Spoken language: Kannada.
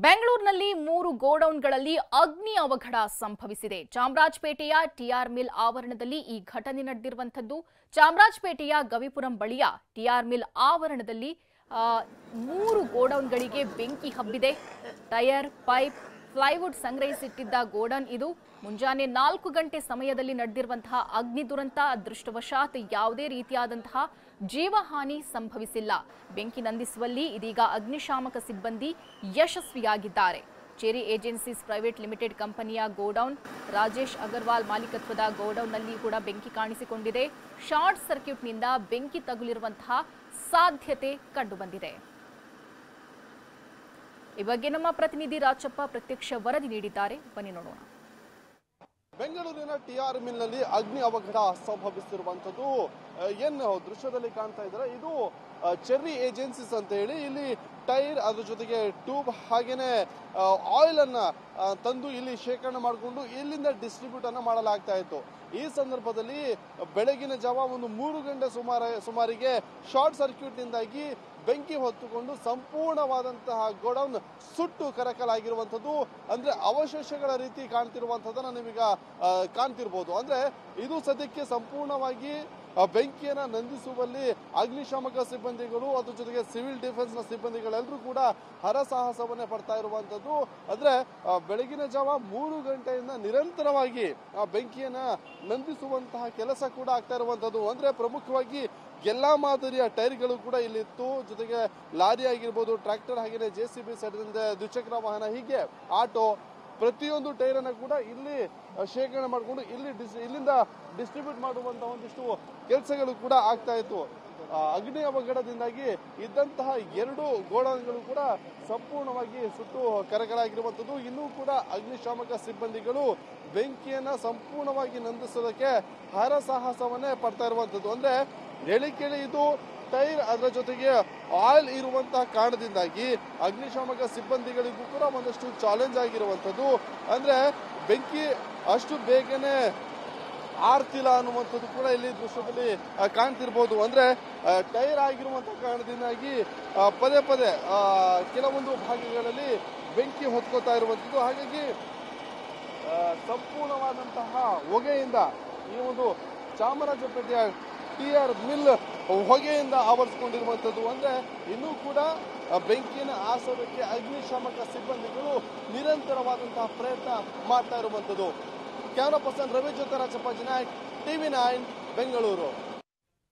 ಬೆಂಗಳೂರಿನಲ್ಲಿ 3 ಗೋಡೌನ್ಗಳಲ್ಲಿ ಅಗ್ನಿ ಅವಘಡ ಸಂಭವಿಸಿದೆ. ಚಾಮರಾಜಪೇಟೆಯ ಟಿಆರ್ ಮಿಲ್ ಆವರಣದಲ್ಲಿ ಈ ಘಟನೆ ನಡೆದಿರುವಂತದ್ದು. ಚಾಮರಾಜಪೇಟೆಯ ಗವಿಪುರಂ ಬಳಿಯ ಟಿಆರ್ ಮಿಲ್ ಆವರಣದಲ್ಲಿ 3 ಗೋಡೌನ್ಗಳಿಗೆ ಬೆಂಕಿ ಹಬ್ಬಿದೆ. ಟೈರ್, ಪೈಪ್, ಪ್ಲೈವುಡ್ ಸಂಗ್ರಹಿಸಿಟ್ಟಿದ್ದ ಗೋಡೌನ್ ಇದು. ಮುಂಜಾನೆ 4 ಗಂಟೆ ಸಮಯದಲ್ಲಿ ನಡೆದಿರುವಂತಹ ಅಗ್ನಿ ದುರಂತ. ಅದೃಷ್ಟವಶಾತ್ ಯಾವುದೇ ರೀತಿಯಾದಂತಹ ಜೀವಹಾನಿ ಸಂಭವಿಸಿಲ್ಲ. ಬೆಂಕಿ ನಂದಿಸುವಲ್ಲಿ ಇದೀಗ ಅಗ್ನಿಶಾಮಕ ಸಿಬ್ಬಂದಿ ಯಶಸ್ವಿಯಾಗಿದ್ದಾರೆ. ಚೆರಿ ಏಜೆನ್ಸೀಸ್ ಪ್ರೈವೇಟ್ ಲಿಮಿಟೆಡ್ ಕಂಪನಿಯ ಗೋಡೌನ್, ರಾಜೇಶ್ ಅಗರ್ವಾಲ್ ಮಾಲೀಕತ್ವದ ಗೋಡೌನ್ನಲ್ಲಿ ಕೂಡ ಬೆಂಕಿ ಕಾಣಿಸಿಕೊಂಡಿದೆ. ಶಾರ್ಟ್ ಸರ್ಕ್ಯೂಟ್ನಿಂದ ಬೆಂಕಿ ತಗುಲಿರುವಂತಹ ಸಾಧ್ಯತೆ ಕಂಡುಬಂದಿದೆ. ಈ ಬಗ್ಗೆ ನಮ್ಮ ಪ್ರತಿನಿಧಿ ರಾಜಪ್ಪ ಪ್ರತ್ಯಕ್ಷ ವರದಿ ನೀಡಿದ್ದಾರೆ. ಬನ್ನಿ ನೋಡೋಣ. ಬೆಂಗಳೂರಿನ ಟಿಆರ್ ಮಿಲ್ನಲ್ಲಿ ಅಗ್ನಿ ಅವಘಡ ಸಂಭವಿಸಿರುವಂತದ್ದು ಏನು ದೃಶ್ಯದಲ್ಲಿ ಕಾಣ್ತಾ ಇದ್ದಾರೆ. ಇದು ಚೆರ್ರಿ ಏಜೆನ್ಸೀಸ್ ಅಂತ ಹೇಳಿ ಇಲ್ಲಿ ಟೈರ್, ಅದ್ರ ಜೊತೆಗೆ ಟ್ಯೂಬ್ ಹಾಗೇನೆ ಆಯಿಲ್ ಅನ್ನ ತಂದು ಇಲ್ಲಿ ಶೇಖರಣೆ ಮಾಡಿಕೊಂಡು ಇಲ್ಲಿಂದ ಡಿಸ್ಟ್ರಿಬ್ಯೂಟ್ ಅನ್ನ ಮಾಡಲಾಗ್ತಾ ಇತ್ತು. ಈ ಸಂದರ್ಭದಲ್ಲಿ ಬೆಳಗಿನ ಜಾವ ಒಂದು 3 ಗಂಟೆ ಸುಮಾರಿಗೆ ಶಾರ್ಟ್ ಸರ್ಕ್ಯೂಟ್ ನಿಂದಾಗಿ ಬೆಂಕಿ ಹೊತ್ತುಕೊಂಡು ಸಂಪೂರ್ಣವಾದಂತಹ ಗೋಡೌನ್ ಸುಟ್ಟು ಕರಕಲಾಗಿರುವಂಥದ್ದು. ಅಂದ್ರೆ ಅವಶೇಷಗಳ ರೀತಿ ಕಾಣ್ತಿರುವಂಥದ್ದನ್ನ ನೀವೀಗ ಕಾಣ್ತಿರ್ಬೋದು. ಅಂದ್ರೆ ಇದು ಸದ್ಯಕ್ಕೆ ಸಂಪೂರ್ಣವಾಗಿ ಬೆಂಕಿಯನ್ನ ನಂದಿಸುವಲ್ಲಿ ಅಗ್ನಿಶಾಮಕ ಸಿಬ್ಬಂದಿಗಳು, ಅದ್ರ ಜೊತೆಗೆ ಸಿವಿಲ್ ಡಿಫೆನ್ಸ್ ನ ಸಿಬ್ಬಂದಿಗಳೆಲ್ಲರೂ ಕೂಡ ಹರಸಾಹಸವನ್ನೇ ಪಡ್ತಾ ಇರುವಂತದ್ದು. ಅಂದ್ರೆ ಬೆಳಗಿನ ಜಾವ 3 ಗಂಟೆಯಿಂದ ನಿರಂತರವಾಗಿ ಆ ಬೆಂಕಿಯನ್ನ ನಂದಿಸುವಂತಹ ಕೆಲಸ ಕೂಡ ಆಗ್ತಾ ಇರುವಂತದ್ದು. ಅಂದ್ರೆ ಪ್ರಮುಖವಾಗಿ ಎಲ್ಲಾ ಮಾದರಿಯ ಟೈರ್ಗಳು ಕೂಡ ಇಲ್ಲಿತ್ತು. ಜೊತೆಗೆ ಲಾರಿ ಆಗಿರ್ಬೋದು, ಟ್ರ್ಯಾಕ್ಟರ್, ಹಾಗೆಯೇ JCB ಸೇರಿದಂತೆ ದ್ವಿಚಕ್ರ ವಾಹನ, ಹೀಗೆ ಆಟೋ, ಪ್ರತಿಯೊಂದು ಟೈರ್ ಅನ್ನ ಕೂಡ ಇಲ್ಲಿ ಶೇಖರಣೆ ಮಾಡಿಕೊಂಡು ಇಲ್ಲಿಂದ ಡಿಸ್ಟ್ರಿಬ್ಯೂಟ್ ಮಾಡುವಂತಹ ಒಂದಿಷ್ಟು ಕೆಲಸಗಳು ಕೂಡ ಆಗ್ತಾ ಇತ್ತು. ಅಗ್ನಿ ಅವಘಡದಿಂದಾಗಿ ಇದ್ದಂತಹ 2 ಗೋಡೌನ್ಗಳು ಕೂಡ ಸಂಪೂರ್ಣವಾಗಿ ಸುಟ್ಟು ಕರಕಲಾಗಿರುವಂತದ್ದು. ಇನ್ನೂ ಕೂಡ ಅಗ್ನಿಶಾಮಕ ಸಿಬ್ಬಂದಿಗಳು ಬೆಂಕಿಯನ್ನ ಸಂಪೂರ್ಣವಾಗಿ ನಂದಿಸೋದಕ್ಕೆ ಹರಸಾಹಸವನ್ನೇ ಪಡ್ತಾ ಇರುವಂತದ್ದು. ಅಂದ್ರೆ ಹೇಳಿ ಕೇಳಿ ಇದು ಟೈರ್, ಅದರ ಜೊತೆಗೆ ಆಯಿಲ್ ಇರುವಂತಹ ಕಾರಣದಿಂದಾಗಿ ಅಗ್ನಿಶಾಮಕ ಸಿಬ್ಬಂದಿಗಳಿಗೂ ಕೂಡ ಒಂದಷ್ಟು ಚಾಲೆಂಜ್ ಆಗಿರುವಂತದ್ದು. ಅಂದ್ರೆ ಬೆಂಕಿ ಅಷ್ಟು ಬೇಗನೆ ಆರ್ತಿಲ್ಲ ಅನ್ನುವಂಥದ್ದು ಕೂಡ ಇಲ್ಲಿ ದೃಶ್ಯದಲ್ಲಿ ಕಾಣ್ತಿರ್ಬೋದು. ಅಂದ್ರೆ ಟೈರ್ ಆಗಿರುವಂತಹ ಕಾರಣದಿಂದಾಗಿ ಪದೇ ಪದೇ ಕೆಲವೊಂದು ಭಾಗಗಳಲ್ಲಿ ಬೆಂಕಿ ಹೊತ್ಕೋತಾ ಇರುವಂಥದ್ದು. ಹಾಗಾಗಿ ಸಂಪೂರ್ಣವಾದಂತಹ ಹೊಗೆಯಿಂದ ಈ ಒಂದು ಚಾಮರಾಜಪೇಟೆಯ ಟಿಆರ್ ಮಿಲ್ ಹೊಗೆಯಿಂದ ಆವರಿಸಿಕೊಂಡಿರುವಂಥದ್ದು. ಅಂದ್ರೆ ಇನ್ನೂ ಕೂಡ ಬೆಂಕಿಯನ್ನು ಆರಿಸೋದಕ್ಕೆ ಅಗ್ನಿಶಾಮಕ ಸಿಬ್ಬಂದಿಗಳು ನಿರಂತರವಾದಂತಹ ಪ್ರಯತ್ನ ಮಾಡ್ತಾ ಇರುವಂಥದ್ದು. ಕ್ಯಾಮರಾ ಪರ್ಸನ್ ರವಿ ಜೊತೆ ರಾಜಪ್ಪ, ಟಿವಿ 9 ಬೆಂಗಳೂರು.